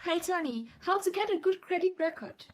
Hey Tony, how to get a good credit record?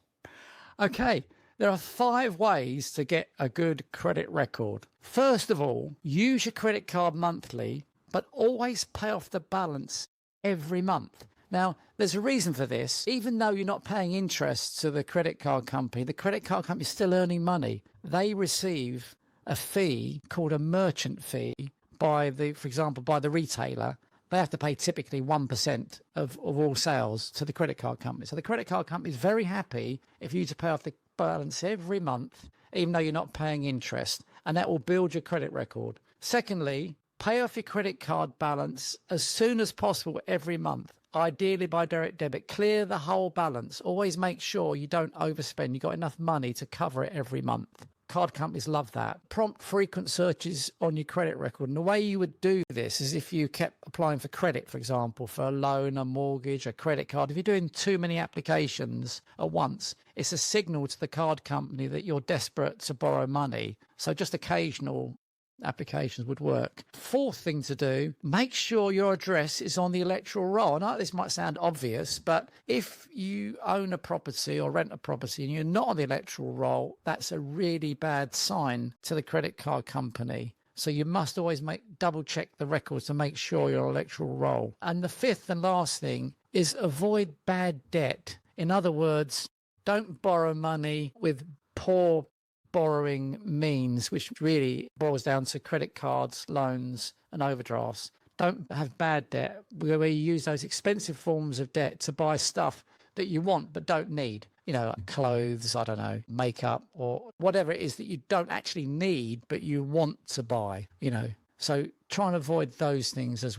Okay, there are 5 ways to get a good credit record. First of all, use your credit card monthly, but always pay off the balance every month. Now, there's a reason for this. Even though you're not paying interest to the credit card company, the credit card company is still earning money. They receive a fee called a merchant fee for example, by the retailer. They have to pay typically 1% of all sales to the credit card company. So the credit card company is very happy if you to pay off the balance every month, even though you're not paying interest, and that will build your credit record. Secondly, pay off your credit card balance as soon as possible every month, ideally by direct debit. Clear the whole balance. Always make sure you don't overspend. You've got enough money to cover it every month. Card companies love that. Prompt frequent searches on your credit record. And the way you would do this is if you kept applying for credit, for example, for a loan, a mortgage, a credit card. If you're doing too many applications at once, it's a signal to the card company that you're desperate to borrow money. So just occasional applications would work. Fourth thing to do, make sure your address is on the electoral roll. I know this might sound obvious, but if you own a property or rent a property and you're not on the electoral roll, that's a really bad sign to the credit card company. So you must always double check the records to make sure you're on electoral roll. And the fifth and last thing is avoid bad debt. In other words, don't borrow money with poor borrowing means, which really boils down to credit cards, loans and overdrafts. Don't have bad debt where you use those expensive forms of debt to buy stuff that you want but don't need. Like clothes, I don't know, makeup or whatever it is that you don't actually need but you want to buy, So try and avoid those things as well.